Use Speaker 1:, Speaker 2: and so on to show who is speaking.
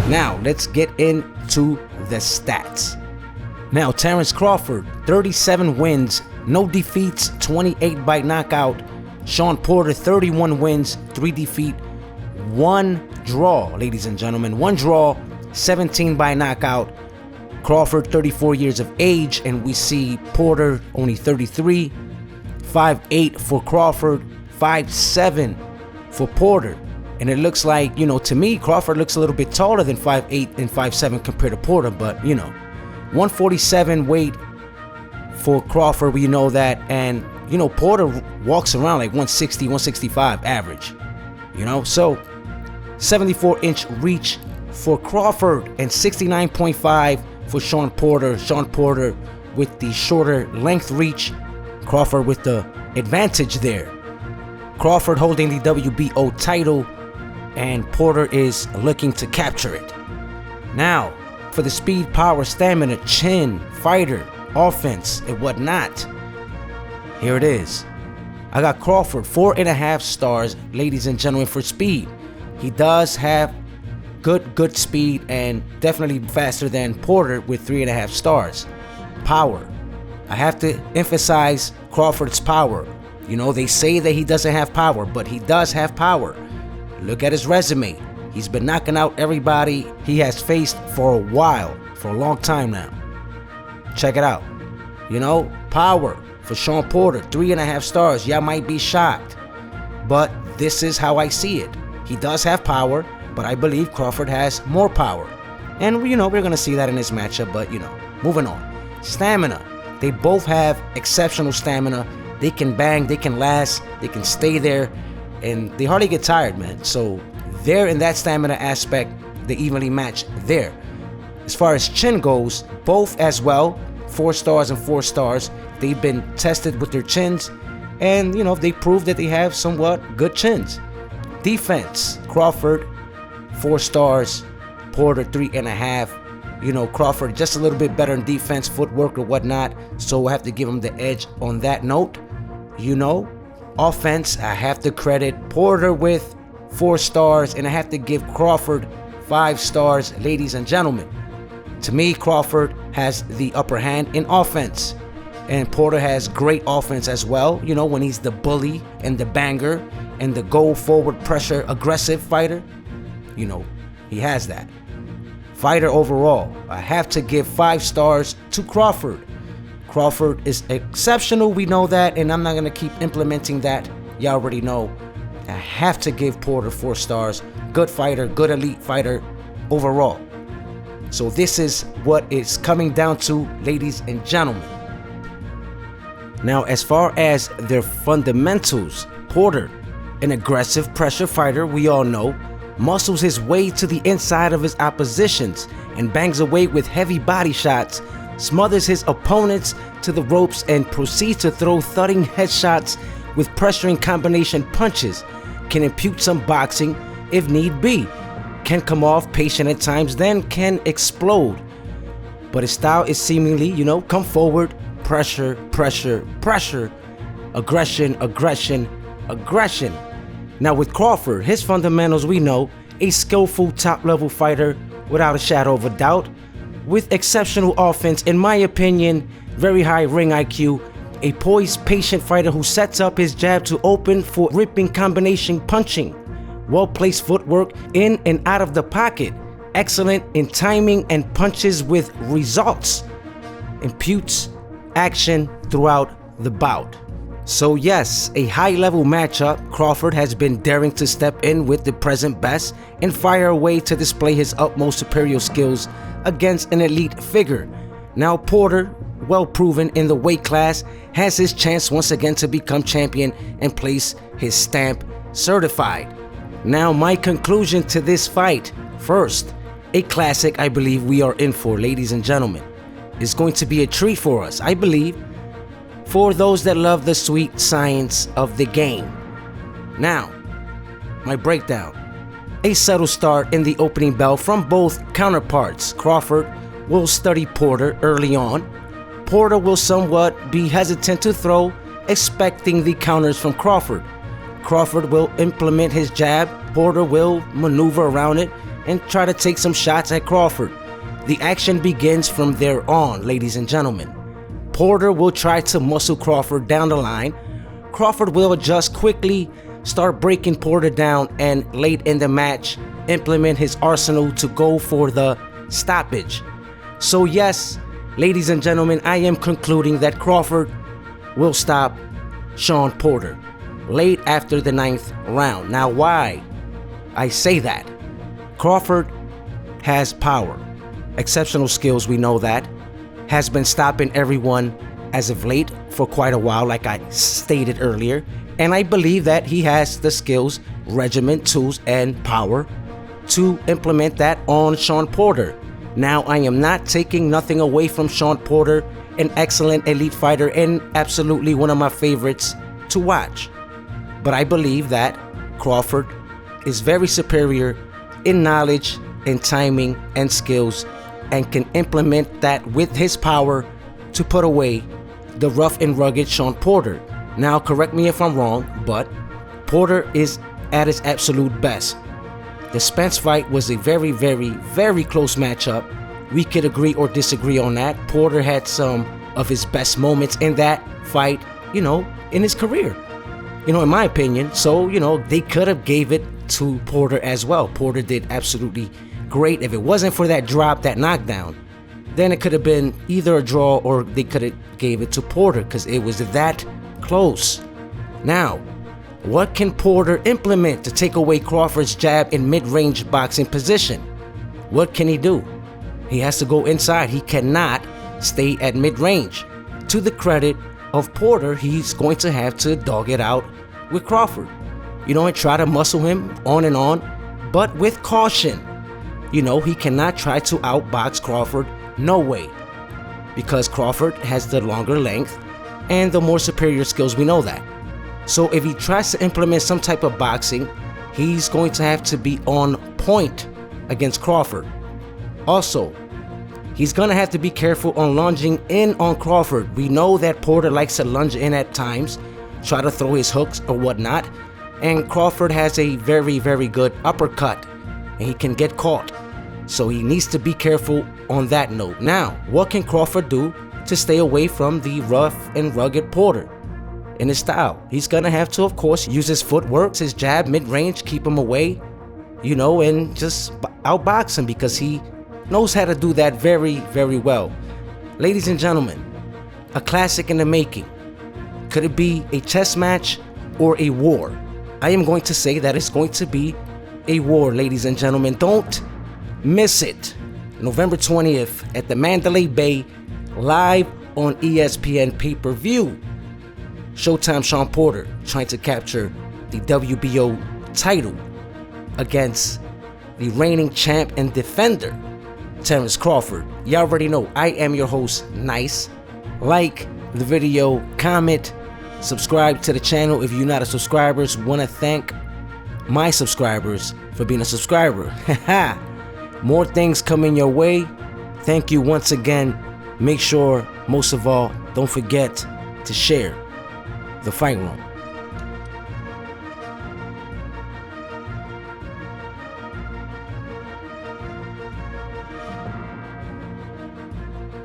Speaker 1: Now, let's get into the stats. Now, Terrence Crawford, 37 wins, no defeats, 28 by knockout. Shawn Porter, 31 wins, 3 defeats, 1 draw, ladies and gentlemen. 1 draw, 17 by knockout. Crawford, 34 years of age, and we see Porter only 33. 5'8" for Crawford, 5'7" for Porter. And it looks like, to me, Crawford looks a little bit taller than 5'8" and 5'7" compared to Porter, but, 147 weight for Crawford, we know that. And, Porter walks around like 160, 165 average, So, 74-inch reach for Crawford and 69.5 for Shawn Porter. Shawn Porter with the shorter length reach. Crawford with the advantage there. Crawford holding the WBO title, and Porter is looking to capture it. Now, for the speed, power, stamina, chin, fighter, offense, and whatnot, here it is. I got Crawford 4.5 stars, ladies and gentlemen, for speed. He does have good speed, and definitely faster than Porter with 3.5 stars. Power, I have to emphasize Crawford's power. They say that he doesn't have power, but he does have power. Look at his resume. He's been knocking out everybody he has faced for a while, for a long time now. Check it out. Power for Shawn Porter, 3.5 stars. Y'all might be shocked, but this is how I see it. He does have power, but I believe Crawford has more power. And, we're going to see that in this matchup, but, moving on. Stamina. They both have exceptional stamina. They can bang, they can last, they can stay there, and they hardly get tired, man. So they're in that stamina aspect, they evenly match there. As far as chin goes, both as well, 4 stars and 4 stars. They've been tested with their chins, and they prove that they have somewhat good chins. Defense, Crawford 4 stars, Porter 3.5. Crawford just a little bit better in defense, footwork or whatnot, so I have to give him the edge on that note. Offense, I have to credit Porter with 4 stars, and I have to give Crawford 5 stars, ladies and gentlemen. To me, Crawford has the upper hand in offense, and Porter has great offense as well. When he's the bully and the banger and the go forward pressure aggressive fighter, he has that. Fighter overall, I have to give 5 stars to Crawford. Crawford is exceptional, we know that, and I'm not going to keep implementing that. You already know. I have to give Porter 4 stars. Good fighter, good elite fighter overall. So this is what it's coming down to, ladies and gentlemen. Now, as far as their fundamentals, Porter, an aggressive pressure fighter, we all know, muscles his way to the inside of his oppositions and bangs away with heavy body shots, smothers his opponents to the ropes, and proceeds to throw thudding headshots with pressuring combination punches, can impute some boxing if need be, can come off patient at times, then can explode. But his style is seemingly, come forward, pressure, pressure, pressure, aggression, aggression, aggression. Now with Crawford, his fundamentals we know, a skillful top-level fighter without a shadow of a doubt, with exceptional offense, in my opinion, very high ring IQ, a poised, patient fighter who sets up his jab to open for ripping combination punching, well-placed footwork in and out of the pocket, excellent in timing and punches with results, imputes action throughout the bout. So yes, a high-level matchup. Crawford has been daring to step in with the present best and fire away to display his utmost superior skills against an elite figure. Now Porter, well proven in the weight class, has his chance once again to become champion and place his stamp certified. Now my conclusion to this fight. First, a classic I believe we are in for, ladies and gentlemen. It's going to be a treat for us, I believe, for those that love the sweet science of the game. Now, my breakdown. A subtle start in the opening bell from both counterparts. Crawford will study Porter early on. Porter will somewhat be hesitant to throw, expecting the counters from Crawford. Crawford will implement his jab. Porter will maneuver around it and try to take some shots at Crawford. The action begins from there on, ladies and gentlemen. Porter will try to muscle Crawford down the line. Crawford will adjust quickly, start breaking Porter down, and late in the match, implement his arsenal to go for the stoppage. So yes, ladies and gentlemen, I am concluding that Crawford will stop Shawn Porter late after the 9th round. Now why I say that? Crawford has power, exceptional skills, we know that. Has been stopping everyone as of late for quite a while, like I stated earlier. And I believe that he has the skills, regimen, tools, and power to implement that on Shawn Porter. Now, I am not taking nothing away from Shawn Porter, an excellent elite fighter and absolutely one of my favorites to watch. But I believe that Crawford is very superior in knowledge, in timing, and skills, and can implement that with his power to put away the rough and rugged Shawn Porter. Now, correct me if I'm wrong, but Porter is at his absolute best. The Spence fight was a very, very, very close matchup. We could agree or disagree on that. Porter had some of his best moments in that fight, in his career, in my opinion. So, they could have gave it to Porter as well. Porter did absolutely great. If it wasn't for that drop, that knockdown, then it could have been either a draw or they could have gave it to Porter because it was that close. Now, what can Porter implement to take away Crawford's jab in mid-range boxing position? What can he do? He has to go inside. He cannot stay at mid-range. To the credit of Porter, he's going to have to dog it out with Crawford, and try to muscle him on, but with caution. He cannot try to outbox Crawford, no way, because Crawford has the longer length and the more superior skills, we know that. So if he tries to implement some type of boxing, he's going to have to be on point against Crawford. Also, he's going to have to be careful on lunging in on Crawford. We know that Porter likes to lunge in at times, try to throw his hooks or whatnot, and Crawford has a very, very good uppercut, and he can get caught. So he needs to be careful on that note. Now, what can Crawford do to stay away from the rough and rugged Porter in his style? He's gonna have to, of course, use his footwork, his jab, mid-range, keep him away, and just outbox him, because he knows how to do that very, very well. Ladies and gentlemen, a classic in the making. Could it be a chess match or a war? I am going to say that it's going to be a war, ladies and gentlemen. Don't miss it. November 20th at the Mandalay Bay, live on ESPN pay-per-view. Showtime Shawn Porter trying to capture the WBO title against the reigning champ and defender, Terrence Crawford. You already know I am your host, Nice. Like the video, comment, subscribe to the channel if you're not a subscriber. Want to thank my subscribers for being a subscriber. More things coming your way. Thank you once again. Make sure, most of all, don't forget to share the fight room.